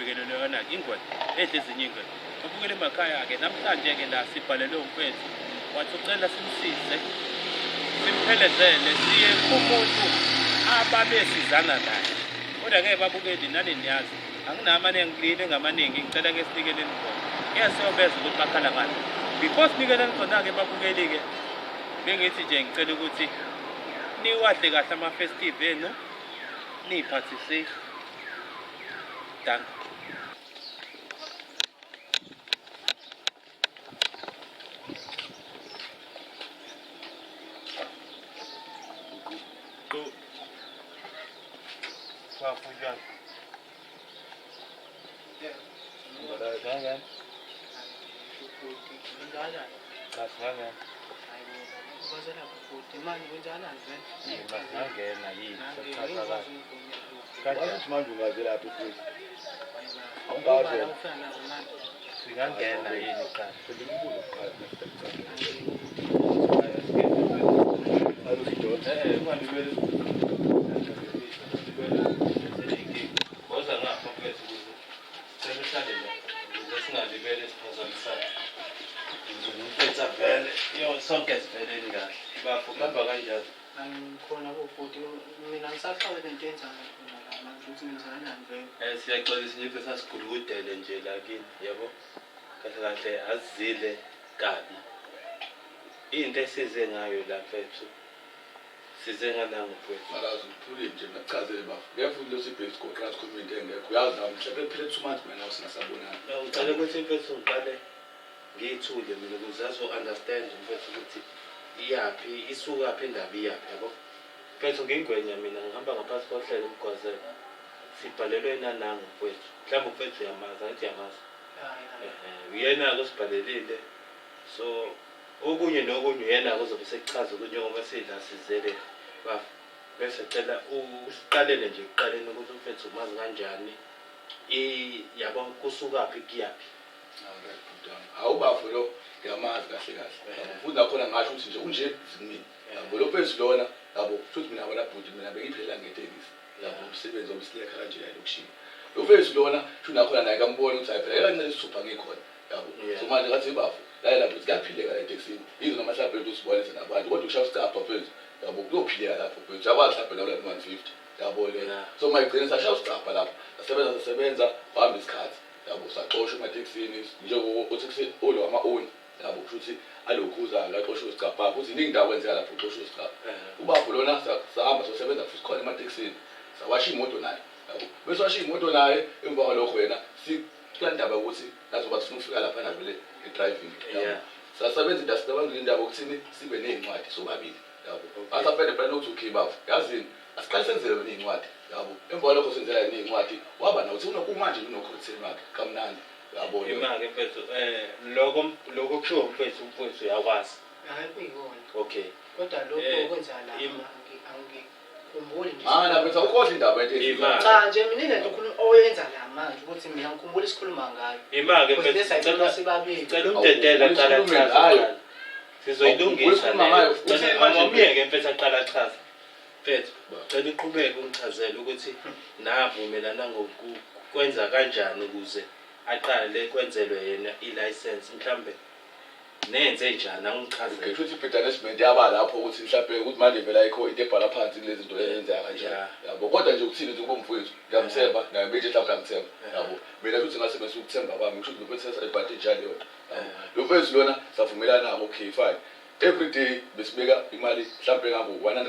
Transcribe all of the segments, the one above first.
ebhekelele yona ingwenya edle ezinye ingwenya abukele emakhaya-ke namhlanje-ke la sibhalelwe umfethu wathi ucela simsize simphelezele siye kumuntu ababesizana naye kodwa ngeke babukeli nani niyazi anginamaningi engamaningi ngicela-ke sinikeleni khona iyasiyobeza ukuthi bakhala ngani before sinikeleni khona-ke babukeli-ke bengithi nje ngicela ukuthi niwadle kahle ama-festive enu niy'phathe safe danke sonke siveleni kahle bafuhamba kanjani angikhona bofuthi mina ngisaqala lento yenzayo khona la ukuthi ngizanani vele siyaxolisa nje sasigulukudele nje lakini yabo kahle kahle azizile kabi into esize ngayo la mfethu size ngalanga mfethu malazi uphule nje ngachazele bafu ngiyafuna lo sibhekise contract community engekho uyazi nami mhlawumbe phela 2 months mina usingasabonani ngicela ukuthi mfethu ngiqale ngiyithule mina ukuze azo-understand mfethu ukuthi iyaphi isukaphi indaba iyaphi yabo mfethu ngingwenya mina ngihamba ngaphansi kohlelo umgwazela sibhalelwe nananga mfethu mhlawumbe mfethu uyamazi angithi uyamazi uyena-ke osibhalelile so okunye nokunye uyena-ke ozobe sekuchaza ukuthi njengoba sidla sizele bafu bese cela usiqalele nje kuqaleni ukuthi mfethu umazi kanjani yabo kusukaphi kuyaphi awubafu lo ngiyamazi kahle kahle ufunda khona ngasho ukuthi nje unje zimini yabo lo phezu lona yabo futhi mina wona bhuti mina bengiphela ngetekisi yabo umsebenzi omsileka kanje la lokushini lo phezu lona shuna khona naye kambona ukuthi ayiphela kancane isithupha ngikhona yabo so manje ngathi bafu la lapho sikaphileka la etekisini yizo noma mhlawumbe into usibonise nabantu kodwa ushaya usicapha phezu yabo kuyophileka lapho phezu yakwazi mhlawumbe la 150 yabo lena so mayigcina sashaya usicapha lapho asebenza uhamba isikhathi yabo saxoshwa ematekisini njengokuthi olo ama-own yabo futhi alokhuza laxoshwa usicapha futhi iningi indawo kwenzeka lapho uxoshwa usicapha ubapho lona sahamba sosebenza futhi khona ematekisini sawasha imoto naye yabo bese washa imoto naye emva kwalokho wena sikandaba ukuthi nazoba sifuna ukufika lapha navele e-driving yabo sasebenza into asicabanga indaba ukuthini sibe nezincwadi sobabili yabo asafende plan ukuthi ukhibafu yazini asiqale senzele nezincwadi yabo emva kwalokho senzela nezincwadi waba nawo uthi unokumanje unokhothen wakhe kamnandi yabo imake mfethu lokho kusho mfethu uyakwazi hayi kuyikona okay kodwa lokho okwenza la angikhumbuli nje na mfethu ukhohle indaba ethi cha nje mina lento ukhuluma oyenza la manje ukuthi mina ngikhumbula isikhuluma ngayo imake mfethu sicela sibabili cela umdedela aqala chaza sizoyilungisa amamiyeke mfethu aqala chaza mfethu cela iqhubeke ungichazele ukuthi navumelana ngokwenza kanjani ukuze aqale kwenzelwe yena i-license mhlambe nenze njani angichazele ngisho ukuthi i-management yaba lapho ukuthi mhlawumbe ukuthi manje vela ayikho into ebhala phansi lezi zinto ezenzeka kanjani yabo kodwa nje ukuthini ukuthi ubomfowethu ngiyamthemba naye manje mhlawumbe ngiyamthemba yabo mina futhi ngasebenzisa ukuthemba kwami ngisho ukuthi befethu advantage yalo yabo lo mfowethu lona savumelana nabo okay fine every day besibeka imali mhlawumbe ngabo 100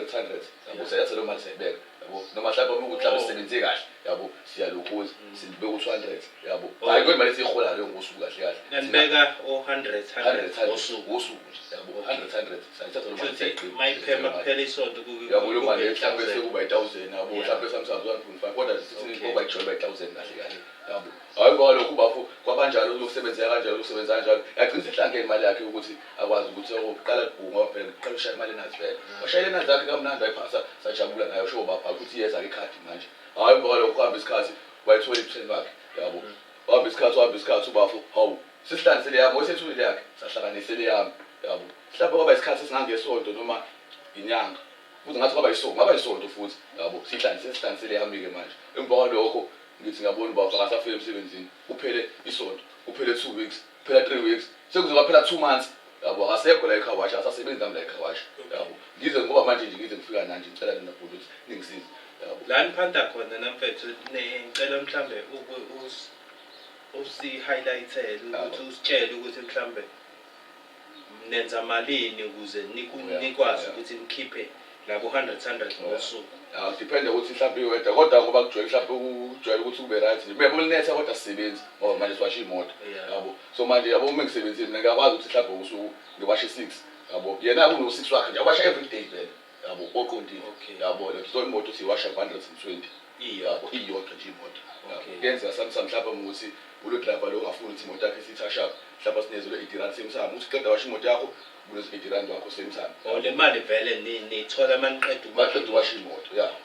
yabo sayathatha lo mali sayibeka yabo noma mhlawumbe ukuthi mhlawumbe sisebenze kahle yabo siyalokhuza sibeka u200 yabo hayi kwemali esihola leyo ngosuku kahle kahle nanibeka o100 ngosuku yabo 100 sayathatha lo mali sayibeka mayiphema kuphela isonto yabo lo mali mhlawumbe sekuba 1000 yabo mhlawumbe samsazi 1.5 kodwa sithi ngoba ijole by 1000 kahle kahle yabo hayi ngoba lokho bafu kwabanjalo ukusebenzela kanjalo ukusebenza kanjalo yagcina ihlange imali yakhe ukuthi akwazi ukuthi oqala kubunga phela uqala ushaya imali nazi phela washayela nazi yakhe kamnandi ayiphasa sajabula nayo sho bapha ukuthi yeza ikhadi manje hayi ngoba lokho kuhamba isikhathi wayithola i% bakhe yabo wahamba isikhathi ubafu hawu sihlanganisele yami wesethulile yakhe sahlakanisele yami yabo mhlawumbe kwaba isikhathi esingangesonto noma inyanga futhi ngathi kwaba isonto futhi yabo sihlanganisele yami ke manje emva kwalokho ngithi ngiyabona ubafaka asafika emsebenzini kuphele isonto kuphele 2 weeks kuphela 3 weeks sekuze kwaphela 2 months yabo akasekho la ekhaya washa asasebenzi nami la ekhaya washa yabo ngize ngoba manje nje ngize ngifika nanje ngicela nina bhuti ukuthi ningisize yabo la niphanda khona namfethu ngicela mhlambe usi-highlight-ele ukuthi usitshele ukuthi mhlambe nenza malini ukuze nikwazi ukuthi nikhiphe labo 100 ngosuku. Depende ukuthi mhlawumbe iweda kodwa ngoba kujwayele mhlawumbe ujwayele ukuthi ube right nje bebe ulinetha kodwa sisebenzi ngoba manje siwasha imoto yabo so manje yabo uma ngisebenzile mina ngiyakwazi ukuthi mhlawumbe usuku ngiwashe 6 yabo yena kuno 6 wakhe nje awasha every day vele yabo oqondile yabo so imoto siwasha 120 yabo iyodwa nje imoto yenza samsam mhlawumbe ukuthi ulo driver lo ungafuni ukuthi imoto yakhe sithasha mhlawumbe sinezelo 80 rand semsamo uthi qeda washa imoto yakho kulo 80 rand wakho semsamo le mali vele nithola maqeda washa imoto yabo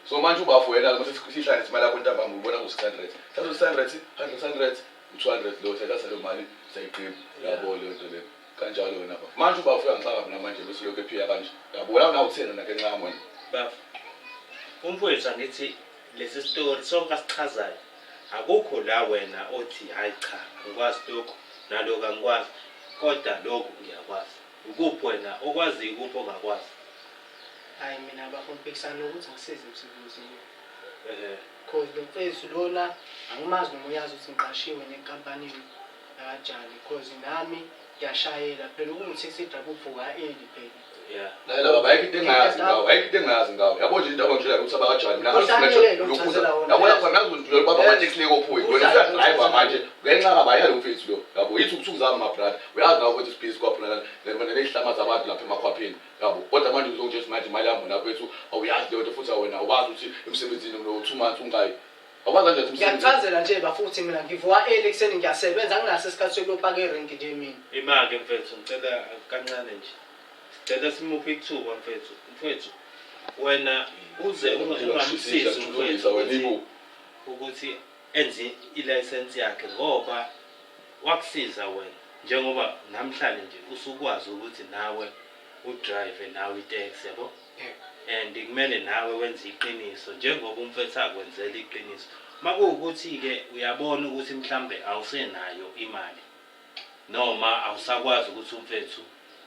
so manje ubafowela mase sihlala isimali yakho ntambama ubona ku 600 thatha 600 100 200 lo sethatha lo mali sayiqima yabo le nto le kanjalo wena bafo manje ubafowela ngicabanga mina manje bese lokho ephiya kanje yabo la nawuthena nakhe ncamo bafo umfowethu angithi lesi story sonke asichazayo akukho la wena othi hayi cha ngikwazi lokho naloko angikwazi kodwa lokho ngiyakwazi ukuphi wena okwazi ukuphi ongakwazi hayi mina abafuna ukubhekisana ukuthi ngisize emsebenzini because lo mfethu lona angimazi noma uyazi ukuthi ngiqashiwe nenkampanini akajani because nami ngiyashayela phela ukuthi sidaba uvuka early phela la baba ayikho into engayazi ngawo yabo nje indaba ngishela ukuthi abakajani mina yabona khona ngizondlula baba amateksi leko point wena driver manje ngenxa kabayali umfethu lo yabo yithi ukuzama ma brother uyazi nawo ukuthi space kwaphela lena lehlamaza abantu lapha emakhwapheni yabo kodwa manje uzonje manje imali yami lapho wethu awuyazi leyo futhi wena ubazi ukuthi emsebenzini lo 2 months ungayi akwazi nje umsebenzi ngiyachazela nje bafuthi mina ngivuka early ekseni ngiyasebenza nginaso isikhathi sokuyopaka erank nje mina imake mfethu ngicela kancane nje sicela simuphe ithuba mfethu wena uze ungamsizi umfethu ukuthi enze ilicense yakhe ngoba wakusiza wena njengoba namhlanje nje usukwazi ukuthi nawe udrive nawe itaxi yabo and kumele nawe wenze iqiniso njengoba umfethu akwenzela iqiniso makuwukuthi ke uyabona ukuthi mhlambe awusenayo imali noma awusakwazi ukuthi umfethu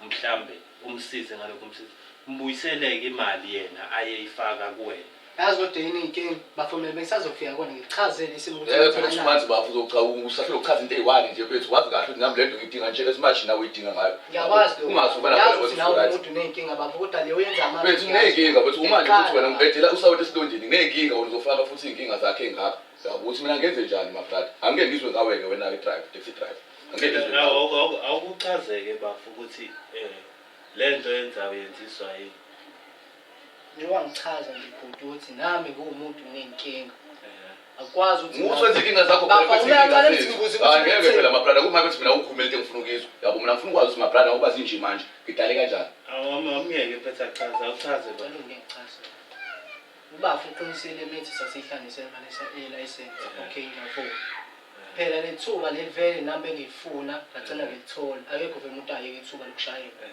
mhlambe umsize ngalokho umsize mbuyiseleke imali yena ayeyifaka kuwena yazi kodwa yini inkinga bafomela bengisazofika kona ngichazele isimo ukuthi phela umanzi bafuza ukuchaza usafika ukuchaza into eyiwani nje mfethu wazi kahle ukuthi nami lento ngidinga nje esimanje nawe uyidinga ngayo ngiyakwazi lokho ungazuba lapha ukuthi nawe umuntu unenkinga bavuka leyo yenza amanje mfethu unenkinga mfethu umanje futhi wena ngibedela usawethe esilondini unenkinga wena uzofaka futhi inkinga zakhe engaka yabo ukuthi mina ngenze njani my brother angeke ngizwe ngawe ke wena ke drive taxi driver angeke ngizwe awukuchazeke bafu ukuthi lento yenzayo yenziswa yini njengoba ngichaza nje bhuti ukuthi nami ngumuntu unenkinga akwazi ukuthi usenze inkinga zakho phela angeke phela my brother kuma bethi mina ukhuluma into engifuna ukizwa yabo mina ngifuna ukwazi ukuthi my brother ngoba zinje manje ngidale kanjani awamiyeke mfethu achaze bani ngiyachaza ubafu uqinisele methi sasihlanise manje license okay ngiyavuma phela lethuba levele nami engifuna ngacela ngilithola akekho vele umuntu ayeke ithuba lokushayela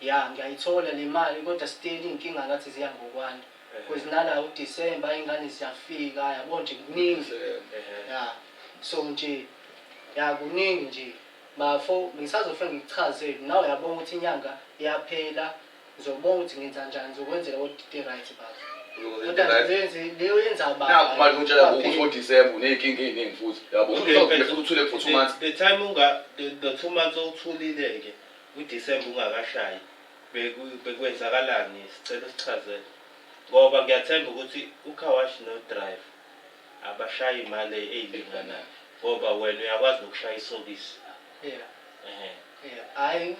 ya ngiyayithola le mali kodwa still inkinga ngathi ziyangokwana because nala uDecember ingane ziyafika yabo nje kuningi ya so nje ya kuningi nje bafo ngisazofika ngichazele nawe yabona ukuthi inyanga iyaphela ngizobona ukuthi ngenza kanjani ngizokwenzela ukuthi right bafo kodwa leyo yenza abantu naku manje ngitshela ukuthi uDecember unenkinga eziningi futhi yabo uzophela futhi uthule for 2 months the time the 2 months othulileke uDecember ungakashayi bekwenzakalani sicela sichazele ngoba ngiyathemba ukuthi ukhawashi no drive abashaya imali eyilingana ngoba wena uyakwazi nokushaya isokisi hayi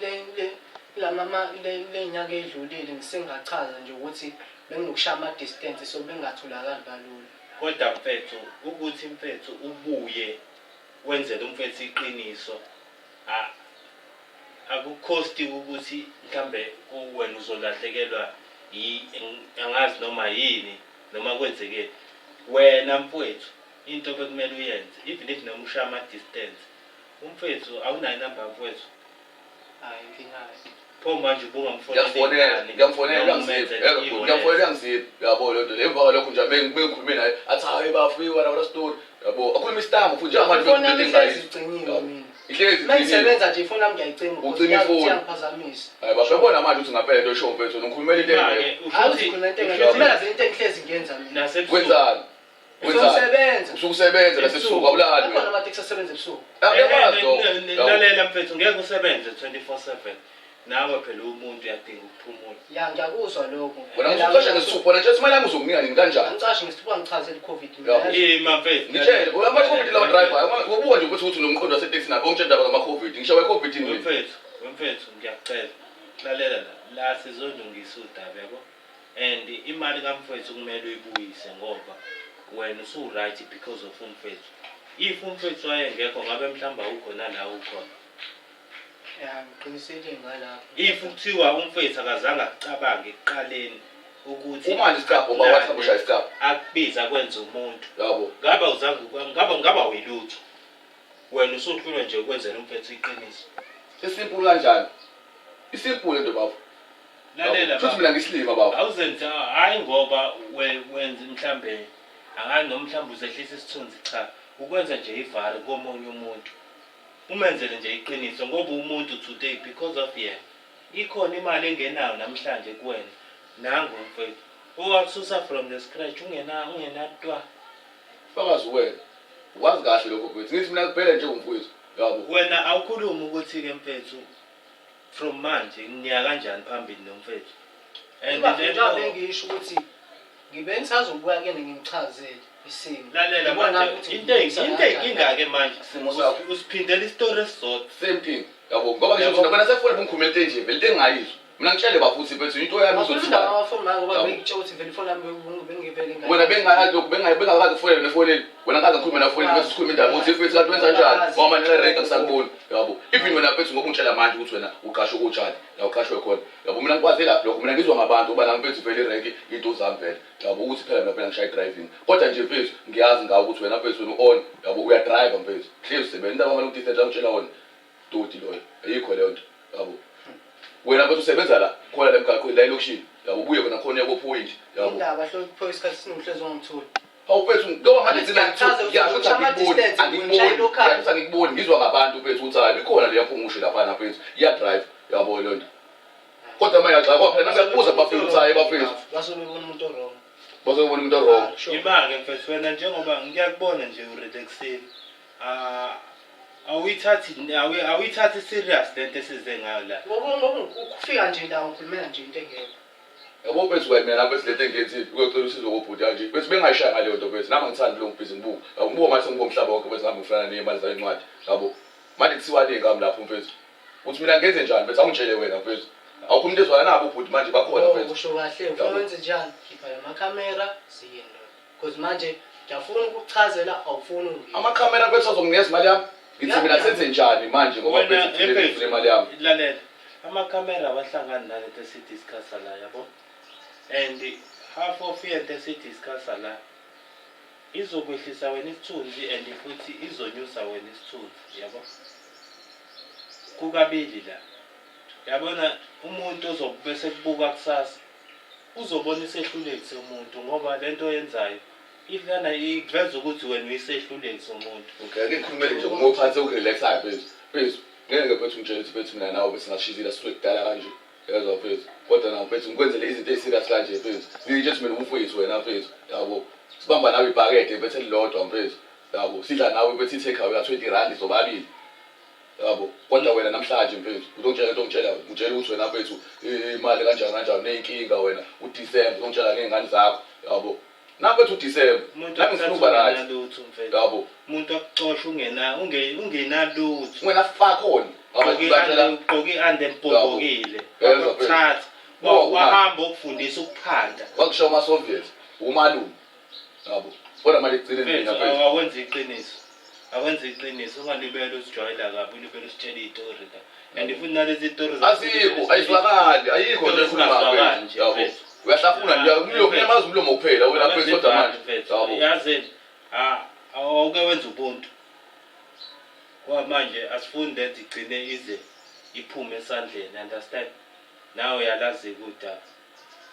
le nyaka edlulile ngisengachaza nje ukuthi benginokushaya ama distance so bengatholakali kalula kodwa mfethu ukuthi mfethu ubuye wenzele umfethu iqiniso akukhosti ukuthi mhlambe wena uzolahlekelwa angazi noma yini noma kwenzeke wena mfowethu into bekumele uyenze even if noma ushaya ama distance umfethu awunayo number mfowethu hayi nginayo pho manje ngiyamfonela ngiziphi yabo lo nto emva kwalokho nje mengikhulume naye athi hayi bafiwa la story yabo akhuluma isitambu futhi njengamanje Ifoni yami ihlezi igciniwe mina. ihlezi Mayisebenza nje ifoni yami ngiyayicima Ucima ifoni. Iyangiphazamisa. hayi bashobona manje ukuthi ngaphela into esho mfethu ngikhulumela into engeke Hayi uzikhuluma into engenzeka into engihlezi ngiyenza mina. kwenzani Usebenza. usukusebenza lasebusuku awulali Khona amateksi asebenza ebusuku. lalela mfethu ngeke usebenze 24/7 nawe phela umuntu uyadinga ukuphumula. Ya ngiyakuzwa lokho. wena usuqasha ngesithupha wena nje imali yami uzokunika nini kanjani Angicashi ngisithupa ngichazela iCovid Mfethu ngitshele ama-covid lawa driver ubuka nje ukuthi unomqondo waseteksi napho ongitshela ndaba ngama-covid ngisho we-covid ini mfethu ngiyacela lalela la sizolungisa udaba yabo and imali kamfethu kumele uyibuyise ngoba wena usu-right because of umfethu. If umfethu wayengekho ngabe mhlawumbe awukhona la ukhona. Ya ngiqinisele ngalapho. If kuthiwa umfethu akazange akucabange ekuqaleni ukuthi umanje isicabha uba WhatsApp ushaya isicabha akubiza kwenza umuntu yabo ngaba uyilutho wena usuhlulwe nje ukwenzela umfethu iqiniso. isimple kanjani isimple into baba Lalela futhi mina ngisilima baba awuzenza hayi ngoba wenza mhlambe angani nomhlambe uzehlisa isithunzi cha ukwenza nje ivari komunye umuntu umenzele nje iqiniso ngoba umuntu today because of yena ikhona imali engenayo namhlanje kuwena nangu mfethu owakususa from the scratch ungenatwa fakazi wena wazi kahle lokho mfethu ngithi mina kuphela nje umfowethu yabo wena awukhuluma ukuthi ke mfethu from manje ngiya kanjani phambili nomfethu Njengoba bengisho ukuthi ngibe ngisazobuya kene ngimchazele isimo. lalela manje into inkinga ke manje usiphindela istory esizodwa same thing yabo ngoba ngisho ukuthi bona sefuna ngikhuluma into enje vele into engayizwa mina ngitshele bafuthi mfethu into yami Uzothuka izothuka amafoni manje ngoba bengitsho ukuthi vele ifoni yami bengivele ngayo. wena bengayazi lokho bengakazi ufonele nefonini wena ngazi ngikhuluma nafonini bese sikhuluma indaba ukuthi mfethu kanti wenza kanjani ngoba manje le rank ngisakubona yabo even wena mfethu ngoba ungitshela manje ukuthi wena uqashwe kutshani la uqashwe khona yabo mina ngikwazi lapho lokho mina ngizwa ngabantu uba nami mfethu vele irank into zami vele yabo ukuthi phela mina phela ngishaya driving kodwa nje mfethu ngiyazi ngawo ukuthi wena mfethu wena on yabo uya drive mfethu hlezi usebenza indaba manje ukutithetha ngitshela wona toti loyo ayikho leyo nto yabo wena mfethu usebenza la khona la emgaqweni la elokishini yabo ubuye khona khona yako point yabo Indaba hlo kupho isikhathi sinuhlezi ongithuli. awufethu ngoba manje thina ngikuboni ngizwa ngabantu mfethu ukuthi hayi ikhona le yaphumushe lapha mfethu iya drive yabo le nto kodwa manje xa kwaphela nasiyakubuza bafika ukuthi hayi bafethu Basebona umuntu wrong. bazobona umuntu wrong Imake mfethu wena njengoba ngiyakubona nje urelaxeni awuyithathi serious lento esize ngayo la Ngoba ukufika nje la ngikhulumela nje into engekho. yabo mfethu mina lapho silete ngenzile uyocela usizo kubhuti kanje bese bengayishaya ngaleyo nto mfethu nami ngithanda lo ngibhizi ngibuka ngibuka manje ngibuka umhlaba wonke bese ngami ngifana nemali zayincwadi yabo manje kuthiwa ngami lapho mfethu uthi mina ngenze njani mfethu awungitshele wena mfethu awukho umuntu ezwana nabo ubhuti manje bakhona mfethu Usho kahle ufuna wenze njani? Khipha amakhamera siye ndo. Because manje ngiyafuna ukuchazela awufuni ungiphi. amakhamera mfethu azonginikeza imali yami ngithi mina senze njani manje ngoba mfethu ngifuna imali yami lalela amakhamera abahlangana nalento esidiscussa la yabo and half of into esidiscussa la izokwehlisa wena isithunzi and futhi izonyusa wena isithunzi yabo kukabili la yabona umuntu ozobe sekubuka kusasa uzobona isehluleki somuntu ngoba lento yenzayo ifana iveza ukuthi wena uyisehluleki somuntu okay ake ngikhulumele nje ngophathe ukurelaxayo mfethu ngeke mfethu ngitshela ukuthi mfethu mina nawe bese ngashizila straight dala kanje yezwa mfethu kodwa nawe mfethu ngikwenzele izinto eziserious kanje mfethu ngitshe ukuthi mina umfowethu wena mfethu yabo sibamba nawe ibhakede mfethu elilodwa mfethu yabo sidla nawe mfethu take away ka20 rand zobabili yabo kodwa wena namhlanje mfethu uzongitshela into ongitshela ngitshela ukuthi wena mfethu imali kanjani neyinkinga wena uDecember uzongitshela ngezingane zakho yabo namfethu uDecember nami ngifuna ukuba right yabo umuntu akuxosha ungenalutho wena fakhona ugqoke andempobokile wakuthatha wahamba ukufundisa ukuphanda wakusho ama-Soviet umalume yabo kodwa manje kugcine mina mfethu awenze iqiniso ungalibele usijwayela kabi ulibele usitshela iy'tori la and futhi nalezi iy'tori azikho ayizwakali ayikho nje ekhuluma nje yabo uyahlafuna nje uyamazi umlomo kuphela wena mfethu kodwa manje yabo yazini awuke wenza ubuntu ngoba manje asifuni lento igcine ize iphume esandleni understand nawe uyalazi kudaba.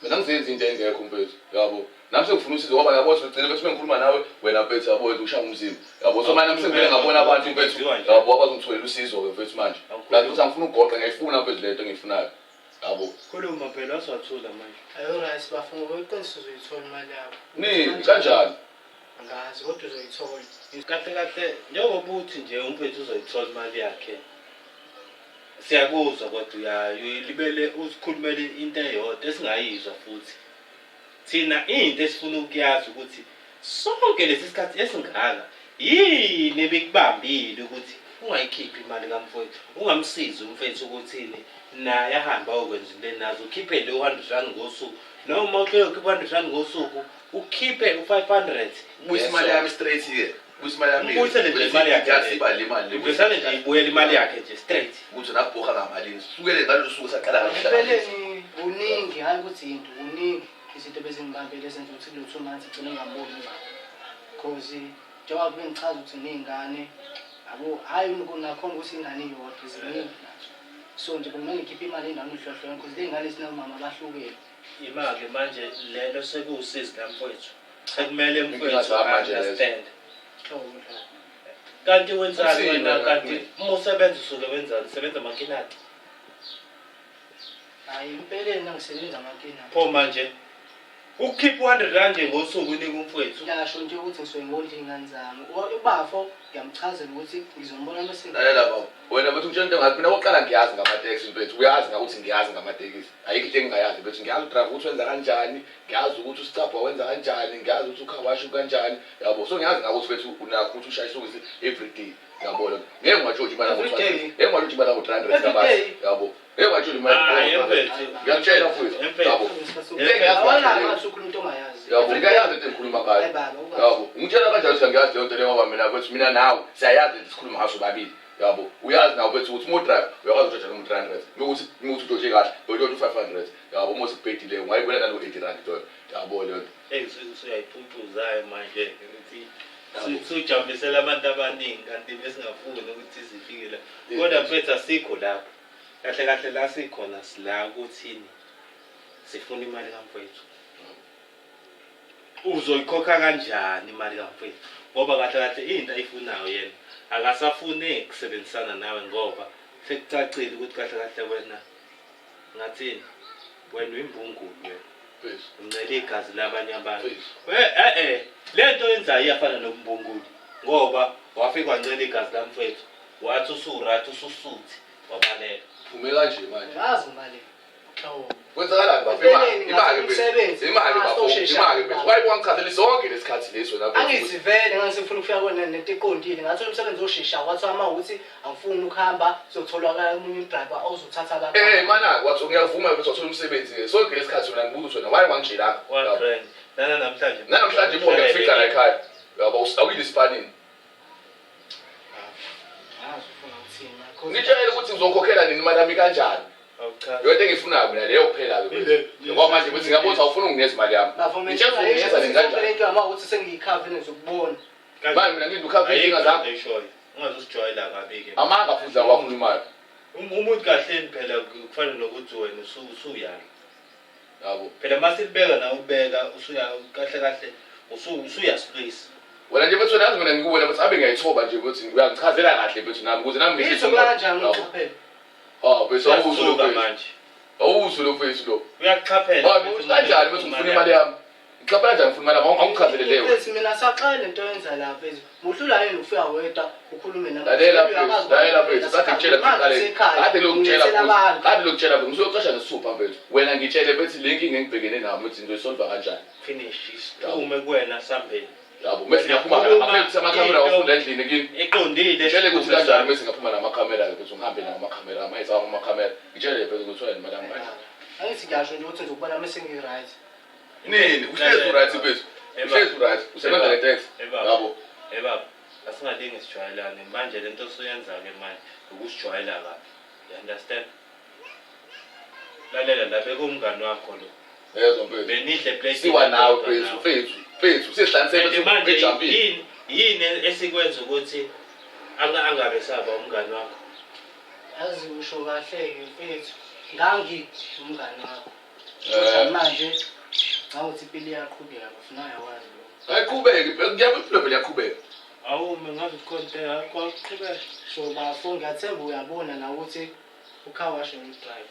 mina ngizenza into engekho mfethu yabo nami sengifuna usizo ngoba ngiyabona ukuthi bese ngikhuluma nawe wena mfethu yabo wena ushaya umzimba yabo so manje ngisengivele ngabona abantu mfethu yabo bakwazi ukutholela usizo ke mfethu manje kanti ukuthi angifuna ukugoqa ngiyifuna mfethu lento engiyifunayo yabo Khuluma phela wasathula manje. Ayo right bafuna ukuqinisa uzoyithola imali yakho. Nini kanjani? Angazi kodwa uzoyithola. Kahle njengoba uthi nje umfethu uzoyithola imali yakhe. Siyakuzwa kodwa libele usikhulumele into eyodwa esingayizwa futhi. Thina into esifuna ukuyazi ukuthi sonke lesi sikhathi esingaka yini bekubambile ukuthi ungayikhiphi imali kaMfowethu. Ungamsizi umfethu ukuthini naye ahamba okwenza into nazo ukhiphe le 100 rand ngosuku. Noma uhlelo ukhipha 100 rand ngosuku ukhiphe u500. Ubuyisa imali yami straight ke. Ubuyisa imali yami. Ubuyisele nje imali yakhe. Yasiba le mali. Ubuyisele nje ibuyele imali yakhe nje straight. Ukuthi nakubhoka ngamalini. Sukele ngalo suku saqala kahle. Empeleni uningi hayi ukuthi into uningi izinto bezingibambele ezenza ukuthi lo 2 months igcine ngamboni imali. Because njengoba bengichaza ukuthi ningane abo hayi nakhona ukuthi ingane iyodwa ziningi nazo. So nje kumele ngikhiphe imali endaweni ehlohlweni because le ngane sinamama bahlukile. Imali manje lelo sekuwusizi kaMfowethu. Sekumele Mfowethu understand. Kanti wenzani wena kanti umusebenzi usuke wenzani? Sebenza makinati. Hayi impeleni angisebenza makinati. Pho manje ukhipha 100 rand ngosuku unika umfowethu. Ngisho nje ukuthi ngisuke ngondla ingane zami. Ubafo ngiyamchazela ukuthi ngizombona mase lalela baba wena bathi utshela into ngathi mina oqala ngiyazi ngamateksi mfethu uyazi ngakuthi ngiyazi ngamatekisi ayikho into engingayazi bethu ngiyazi udrive ukuthi wenza kanjani ngiyazi ukuthi usicapha wenza kanjani ngiyazi ukuthi ukhawasha kanjani yabo so ngiyazi ngakuthi bethu unakho ukuthi ushayisa ukuthi every day yabo ngeke ungatshoji imali yakho ngeke ungatshoji imali yakho 300 kabasi yabo ngeke ungatshoji imali ngiyakutshela futhi yabo awala ngathi ukhuluma into ongayazi yabo ngiyayazi into engikhuluma ngayo yabo ngitshela kanjani ukuthi ngiyazi leyo nto leyo ngoba mina bethu mina nawe siyayazi ukuthi sikhuluma ngaso babili yabo uyazi nawe bethu ukuthi mo drive uyakwazi ukuthatha ngo 300 ngokuthi udoje kahle uyothi 500 yabo uma usibhedile ungayibona nalo 80 rand dola yabo leyo usuyayiphucuzayo manje ukuthi sujambisela abantu abaningi kanti besingafuni ukuthi sifike la kodwa mfethu asikho lapho kahle la sikhona sila ukuthini sifuna imali kaMfowethu uzoyikhokha kanjani imali kaMfowethu ngoba kahle into ayifunayo yena akasafune ukusebenzisana nawe ngoba sekucacile ukuthi kahle wena ngathini wena uyimbungulu wena uncele igazi labanye abantu lento yenzayo iyafana nokumbungulu ngoba wafika wancela igazi laMfowethu wathi usurathi ususuthi wabalela ume kanje manje ngazi imali kwenzakalani bafema imali bafo wayibona ngichathele sonke lesikhathi leso lapho angithi vele ngisifuna ukufika kwena nento eqondile ngathi umsebenzi oshesha kwathi ama ukuthi angifuni ukuhamba sokutholakala umunye driver ozothatha abantu mana wathi ngiyavuma ukuthi uthola umsebenzi sonke lesikhathi wena ngibuza ukuthi wena waye wangije lapho namhlanje iphonga ngifika la ekhaya yabo awuyile ispanini ngitshela ukuthi ngizokhokhela nini imali yami kanjani yonke engifunayo mina leyo kuphela ke ngoba manje ukuthi ngiyabona awufuna unginikeza imali yami ngitshela unginikeza kanjani lento ama ukuthi sengiyikhava nezokubona manje mina ngidukhava izinga zakho ungazosijwayela kabi ke amanga futhi awakhulumayo umuntu kahleni phela kufanele nokuthi wena usuyala yabo phela masilibeka na ubeka usuya kahle usuyasilwisa wena nje bethu nazi mina ngikubona ukuthi abe ngiyayithoba nje ukuthi uyangichazela kahle bethu nami ukuze nami ngisho kanjani uchaphela bese awuzuka manje awuzu lo mfethu lo uyachaphela hayi kanjani bese ufuna imali yami ngichaphela kanjani ufuna imali yami angichazele leyo bese mina saxela lento yenza lapha ezi muhlula yena ufika weta ukhulume nami lalela bese sathi ngitshela kuqale kade lokutshela ngizoqasha ngesupha mfethu wena ngitshele bethi le nkinga engibhekene nayo ukuthi ngizoyisolva kanjani finish isiqume kuwena sambeni yabo mase ngiyaphuma aphethe amakhamera wafunda endlini kini eqondile ngitshele ukuthi kanjani bese ngaphuma namakhamera ukuthi ngihambe namakhamera amayiza amakhamera ngitshele bese ukuthi wena imali yami angithi ngiyasho nje ukuthi ngizokubona mase ngi-right nini uhlezi right bese uhlezi right usebenza ngetext yabo baba asingalingi sijwayelane manje lento soyenza ke manje ukusijwayela kabi you understand lalela la bekumngani wakho lo yezwa mfethu benihle place siwa nawe mfethu sihlanise manje yini esikwenza ukuthi angabe saba umngani wakho yazi usho kahle ke mfethu Ngangingumngane wakho. Kodwa manje ngawuthi impilo iyaqhubeka ngifuna yawazi lo. Ayiqhubeke ngiyabona impilo vele iyaqhubeka. Awu mengazi ukhonte kwaqhubeka. So bafo ngiyathemba uyabona na ukuthi ukhawashe nodrive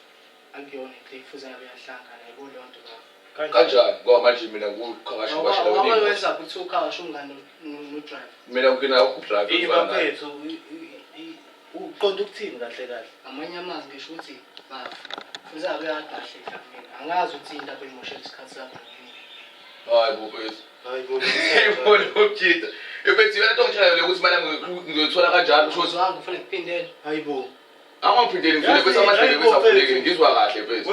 akuyona into futhi abeyahlangana yabo leyo nto bafo. Kanjani ngoba manje mina ukukhawasha kwasho leyo. Wawenza ukuthi ukhawashe umngane nodrive. Mina ngina ukudrive bafethu uqonda ukuthini kahle kahle. Amanye amazwi ngisho ukuthi bafo. Futhi abeyakahle mina. Angazi ukuthi indaba emoshela isikhathi sakho. Hayi bofethu. Hayi bo. Yibona ukujida. Yobethu yena ntongitshela ukuthi mina ngiyothola kanjani usho Uzwanga ufanele kuphindele. Hayibo. Angaphindeli ngifuna bese amadleke besavulekile ngizwa kahle mfethu.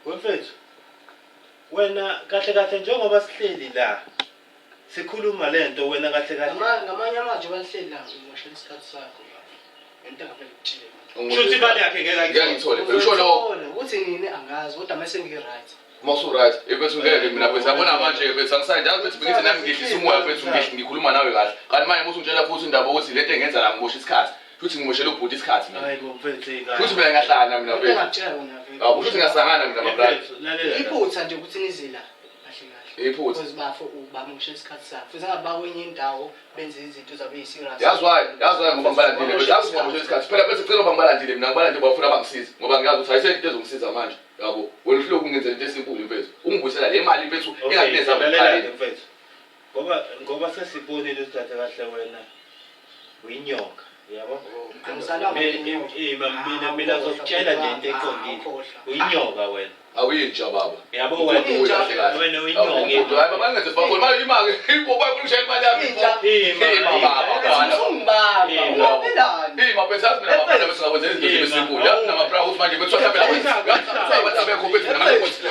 Wemfethu. Wena kahle kahle njengoba sihleli la. Sikhuluma lento wena kahle kahle. Ngamanye amazwi balihleli la emoshela isikhathi sakho. Into engavele kuthile. Shuthi imali yakhe ngeke ngithole. Usho lo ukuthi nini angazi kodwa mase ngi-right. Masu right. Ebethu ngeke mina bese yabona manje bese angisayindazi bese ngithi nami ngihlisa umoya bese ngikhuluma nawe kahle. Kanti manje musu ngitshela futhi indaba ukuthi lento engenza la ngimosha isikhathi. Futhi ngimoshela ubhuti isikhathi mina. Hayibo mfethu kahle. Futhi mina ngahlala mina bese. Ngiyakutshela wena vele. Yabo futhi ngasangana mina mabrother. Lalela. Iphutha nje ukuthi nizila kahle kahle. Iphutha. Because bafo ubamosha isikhathi sakho. Futhi ngaba kwenye indawo benze izinto zabe yiserious. Yazwayo ngoba ngibalandile bese ngimosha isikhathi. Phela bese cela ngoba ngibalandile mina ngibalande bafuna bangisize ngoba ngiyazi ukuthi ayise into ezongisiza manje. Yabo wena ufike ukungenza into esinkulu mfethu ungibuyisela le mali mfethu engakuneza lalela mfethu ngoba sesibonile ukuthi kahle kahle wena uyinyoka yabo mina ngizokutshela le nto eqondile uyinyoka wena awuyintsha baba yabo wena uyinyoka hayi baba ngenze fakho mali imali ibo bakushaya imali yami mapesa mina mapesa bese ngakwenza izinto ezinkulu yazi namabra ukuthi manje bethu ahlabela ngathi abekho bethu namakhoti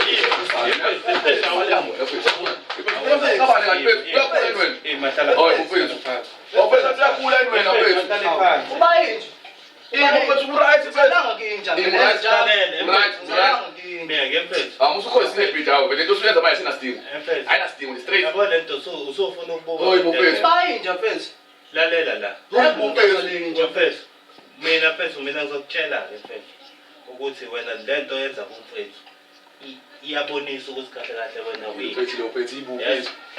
lalela la mina mfethu mina ngizokutshela-ke mfethu ukuthi wena lento yenza kumfethu iyabonisa ukuthi kahle kahle wena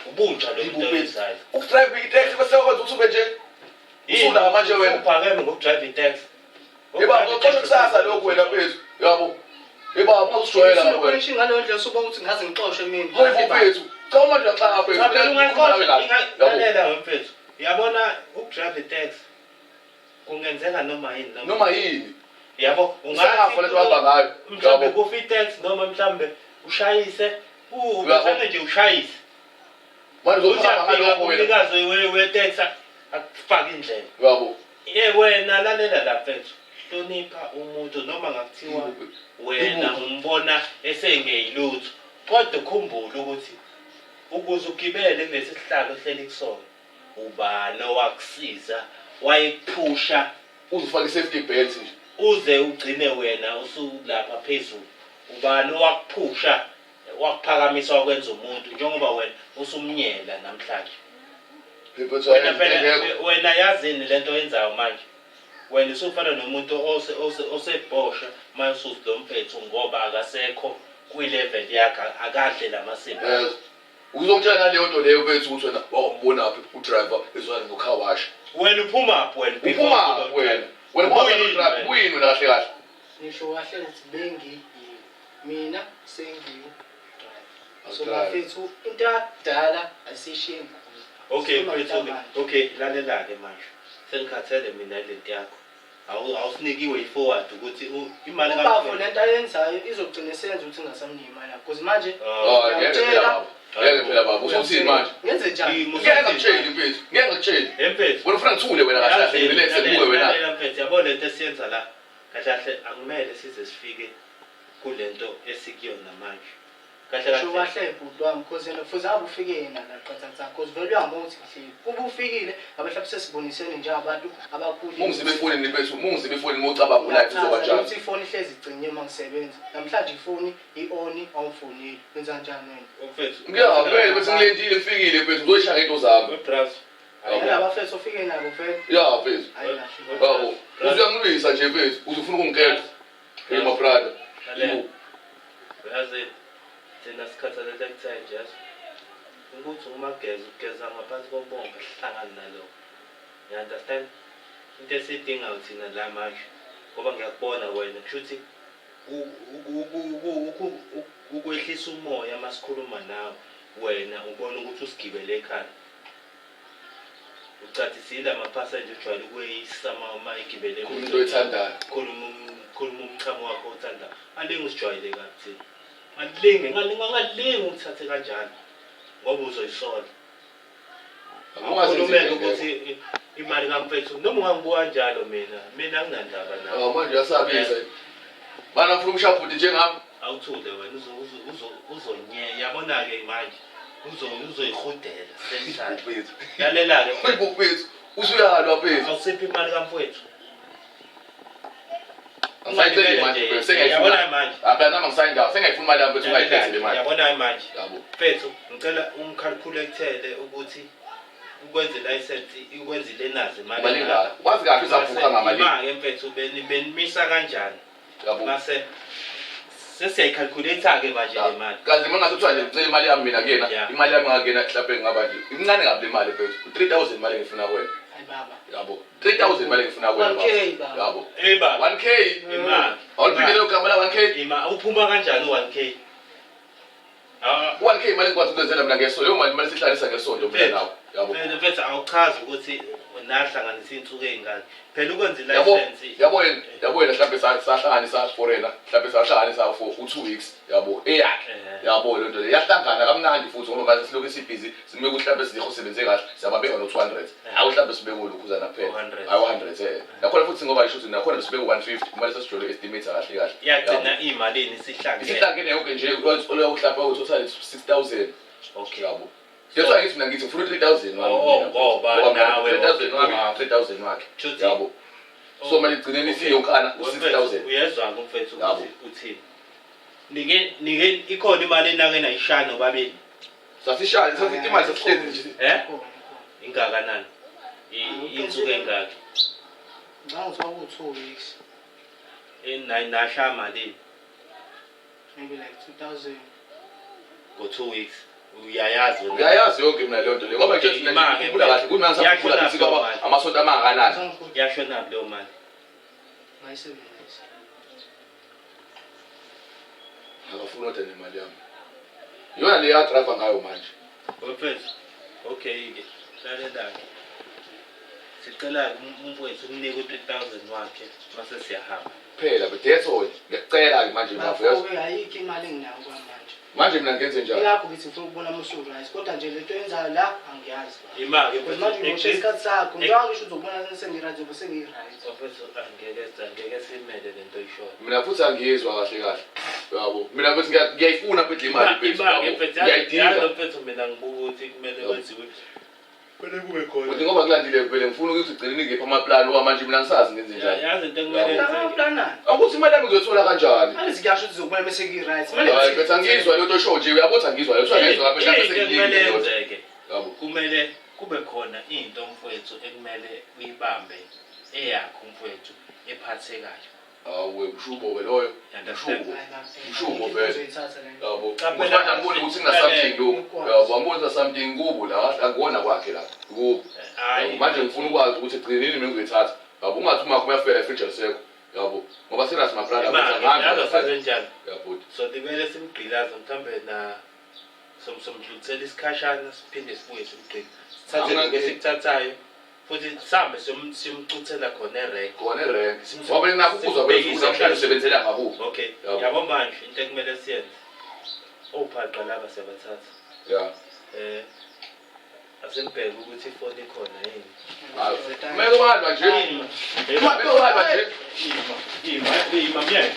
ubunja lokuyenzayo ukudrive itaxi bese wakwenza ukuthi ube nje usula manje wena uphakeme ngokudrive itaxi yeba ngoxosha kusasa lokhu wena mfethu yabo yeba mawusijwayela lapho wena ngalo ndlela soba ukuthi ngaze ngixoshwe mina hayi mfethu cha manje ngixaka mfethu lalela mfethu yabona ukudrive itaxi kungenzeka noma yini yabo ungafa lento hamba ngayo mhlawumbe kufa itaxi noma mhlawumbe ushayise ubesane nje ushayise manje uzohamba ngalokho wena umnikazi we-taxi akufaka indlela yabo wena lalela la mfethu hlonipha umuntu noma ngakuthiwa wena umbona esengeyilutho kodwa ukhumbule ukuthi ukuze ugibele kulesi sihlalo ohleli kusona ubani owakusiza wayekuphusha uzofaka i-safety belt nje uze ugcine wena usulapha phezulu ubani owakuphusha wakuphakamisa wakwenza umuntu njengoba wena usumnyela namhlanje wena yazini lento yenzayo manje wena usufana nomuntu osebhosha manje usulomphethu ngoba akasekho kwi-level yakhe akadle lamasipho uzongitshela leyo nto leyo bethu ukuthi wena wawumbona phi udriver ezwana nokhawasha wena uphuma wena wena kuyini wena kahle kahle ngisho kahle ukuthi mina sengiyo so bafethu into yakudala asishiye okay lalela-ke manje sengikhathele mina lento yakho awusinikiwe i-forward ukuthi imali bafo lento ayenzayo izogcina isenza ukuthi ungasamnika imali yakho because manje ngeke phela baba usuthini manje ngenze njani ngeke ngakutsheli mfethu ngeke ngakutsheli mfethu wena ufuna ngithule wena kahle kahle ngibeleze kuwe wena mfethu yabo lento esiyenza la kahle kahle akumele size sifike kulento esikuyona manje kahle kahle bhuti wami because yena futhi abufike yena la qathatha because vele uyangibona ukuthi kahle kuba ufikile abahlaphi sesibonisene nje abantu abakhulu mungizibe efonini mfethu mungizibe efonini ngocabanga ulife uzoba njani ukuthi ifoni ihlezi igcinye uma ngisebenza namhlanje ifoni i-on awufonile wenza njani wena mfethu ngiyavele bese ngilendile ngifikile mfethu ngizoyishaya into zami webrass ayilaba mfethu ufike nabo vele ya mfethu ayikahle babo uzuyangilwisa nje mfethu uzufuna ukungikhetha hey my brother Lalela. Uyazi thina sikhathalele ekutheni nje ukuthi ugeza ngaphansi kobomba sihlangane nalo. You understand? Into esiyidingayo thina la manje ngoba ngiyakubona wena kushuthi ukwehlisa umoya masikhuluma nawe wena ubona ukuthi usigibele ekhaya. Ucathi la mapassenger ujwayele ukuyisa uma igibele umuntu oyithandayo. Khuluma umchamo wakho othanda. Alingi usijwayele kathi. Ngalingi uthathe kanjani ngoba uzoyisola. Ukhulumele ukuthi imali kamfethu noma ungangibuka kanjalo mina anginandaba nawe. Manje uyasabiza. Bana mfuna umshaphuti njengami. Awuthule wena uzonye yabona ke manje uzoyihudela sendlala. Lalela ke Mfethu usuyalwa mfethu. awusiphi imali kamfethu. Angisayitheli manje sengiyayifuna manje. Abana mangisayindawo sengiyayifuna imali yami mfethu ungayitheli manje. Yabona manje. Yabo. Mfethu ngicela umcalculate ukuthi ukwenze license ikwenzile nazi imali. Imali ngaka. Kwazi kahle uzaphuka ngamali. Imali mfethu benimisa kanjani? Yabo. Mase sesiyayicalculate ke manje le mali. Kazi mangathi uthiwa nje ngicela imali yami mina kuyena. Imali yami ngakena mhlawumbe ngaba nje. Incane kabi le mali mfethu. 3000 imali ngifuna kuwena. Hayi baba. Yabo. 3000 imali ngifuna kuwena. 1K baba. Yabo. Baba. 1K Imali. Awuphinde lo gama la 1K. Uphuma kanjani u1K? 1K imali ngikwazi ukwenzela mina ngesonto. Leyo mali sihlalisa ngesonto mina nawe. Yabo. Mfethu awuchazi ukuthi nahlanganisa insuku ezingane. Phela ukwenza Yabo. license. Yabo wena mhlawumbe sahlanganisa foreigner. Mhlawumbe sahlanganisa for 2 weeks. Yabo. Eyakhe. Yabo lento le yahlangana kamnandi futhi ngoba manje silokhu sibhizi simeke mhlawumbe siziho sebenze kahle siyababeka no 200. Awu mhlawumbe sibeke ulukhuzana kuphela. Awu 100 Nakhona futhi ngoba isho ukuthi nakhona sibeke 150 imali sesijole estimate kahle kahle. Yagcina imalini sihlangene. Sihlangene yonke nje uyawuhlapha utotal 6000. Okay. Yabo. Yethu angithi mina ngithi ngifuna 3000 wami. Ngoba nawe 3000 wami 3000 wakhe. Yabo. So manje igcineni isiyonkana u6000. Uyezwa kumfethu ukuthi uthini? Nike ikhona imali enake nayishana babili. Sasishaya sathi imali sasihlezi nje. Ingakanani? Insuku engaki? Ngizwa ukuthi 2 weeks. Nasha malini? Maybe like 2000. Go 2 weeks. Uyayazi wena. Uyayazi yonke mina leyo nto le ngoba nje mina ngikhumbula kahle kuthi mina ngisakhula ukuthi kwaba amasonto amangakanani. Yashona leyo mali. Ngayisebenzisa. Akafuna ukuthi nemali yami. Yona le ya driver ngayo manje. Mfethu. Okay ke. Lalela ke. Sicela umfowethu umnike u3000 wakhe mase siyahamba. Phela bedetho ngiyacela ke manje mafo yazi. Mafo ayikho imali enginayo manje. Manje mina ngenze njani? Yilapho ngithi ngifuna ukubona umuntu right kodwa nje lento yenzayo la angiyazi. Imali manje ngesikhathi sakho njengoba ngisho uzobona sengirathi bese sengiright. Mfethu angeke simele lento ishoyo. Mina futhi angiyizwa kahle kahle. Yabo. Mina futhi ngiyayifuna futhi imali mfethu. Ngiyayidinga mfethu mina ngibuka ukuthi kumele wenziwe. Kumele kube khona. Uthi ngoba kulandile vele ngifuna ukuthi ugcineni ngipha amaplan oba manje mina ngisazi ngenze njani. Yazi into ekumele yenzeke. Ukuthi imali yami ngizothola kanjani? Manje siyasho ukuthi uzokubona bese ngiright. Hayi bese angizwa lento show nje uyabothi angizwa lento ngezwe lapha mhlawumbe kumele sengiyile. yenzeke. Kumele kube khona into mfowethu ekumele uyibambe eyakho mfowethu ephathekayo. Awu ushubo weloyo. Ushubo vele. Yabo. Manje angiboni ukuthi ngina something lo. Yabo angiboni something kubo la angibona kwakhe la. Kubo. Manje ngifuna ukwazi ukuthi egcineni mina ngizothatha. Yabo ungathi uma kuyafela efridge sekho. Yabo. Ngoba serious my brother Yazi senzenjani? Yabo. So dimele simgqilaza mhlambe na somdlulisela isikhashana siphinde sibuye simgqile. Sithathe ngesikuthathayo. Futhi sihambe simcuthela khona erank. Khona erank. Ngoba nakho ukuzwa bese usamhlanje usebenzela ngakubo. Okay. Yabo manje into ekumele siyenze. Ophaqa laba sebathatha. Yeah. Asembheke ukuthi ifoni ikhona yini. Kumele ubalwa nje. Kumele ubalwa nje. Ima myeni.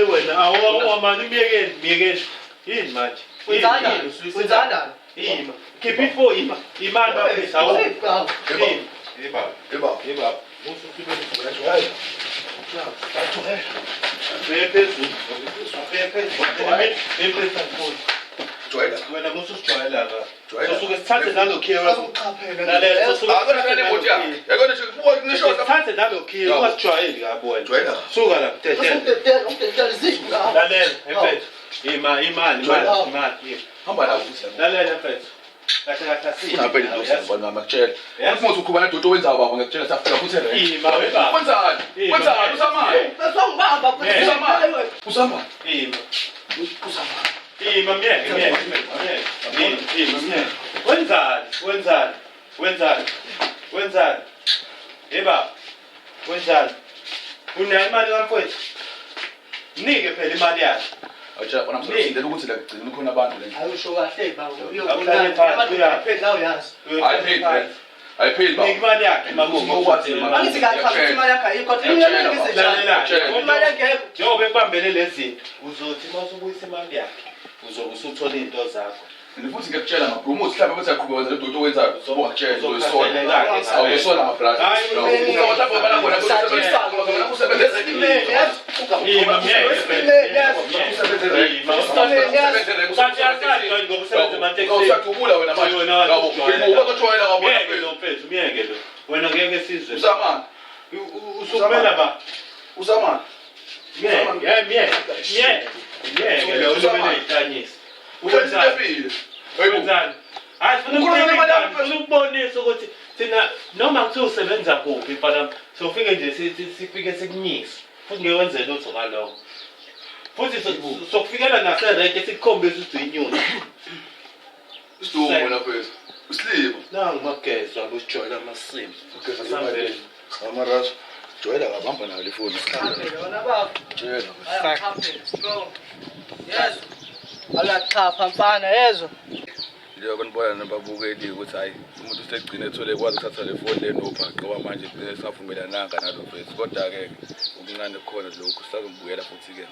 Wena awamani miyekeni yini manje? Wenzani? Ima. Keep it for ima. Imani bafisa awu. Eba. Phezulu. Jwayela. Wena musujwayela ka. Jwayela. Sosuke sithathe nalokhiye Azochaphela. lalela sosuke Akona nemoti yakhe. Yakona nje kubuka ngisho sithathe nalokhiye ungasijwayeli kabi wena. Jwayela. Suka la mtethe. Umdedela izinga. Lalela mfethu. Imali. Hamba la ukuthi la. Lalela mfethu. Kahle asithi. Unaphela ndosa ngibona makutshela. Umuntu ukhubana dodo wenza baba ngikutshela safika futhi re. Ima weba. Wenzani? Wenzani usamani? Besongibamba Usamani? Usamani? Ima. Usamani? Ima myeke. Wenzani? Eba. Wenzani? Unayo imali kamfowethu? Nike phela imali yakhe. Acha bona msindela ukuthi la kugcina khona abantu la. ayusho kahle baba uyobona phela uyazi I paid baba. Nike imali yakhe angithi kakhulu imali yakhe ayikho imali engekho njengoba ekubambele lezi zinto uzothi mawusubuyisa imali yakhe uzobe usuthola izinto zakho. Futhi ngiyakutshela ma-promote mhlawumbe bathi yaqhubeka wenza le dodo owenzayo uzokutshela uzoyisola Kahle. awuyisola ma-brother Hayi, usatubula wena manje uba kotshwayela Myeke lo. Wena ngeke sizwe. usamani Usukubela ba? usamani Myeke lo ulobele ihlanyisa. uwenzile Wenzani? Hayi funa ukubonisa ukuthi thina noma kuthiwa usebenza kuphi mfana sofike nje sifike sikunyise futhi ngewenze lutho ngalokho futhi sokufikela naserenke sikukhombisa ukuthi inyoni isidumo wena phela usilibo nangu mageza kusijwayela amasimo asambeni amaraso jwayela kabamba nayo le phone yona baba jwayela yes alachapha mfana yezwa njengoba nibona nababukeli ukuthi hayi umuntu usegcina ethole kwazi ukuthatha le phone le nobhaqwa manje kugcine savumelananga nalo face kodwa ke okuncane khona lokho sizokubuyela futhi ke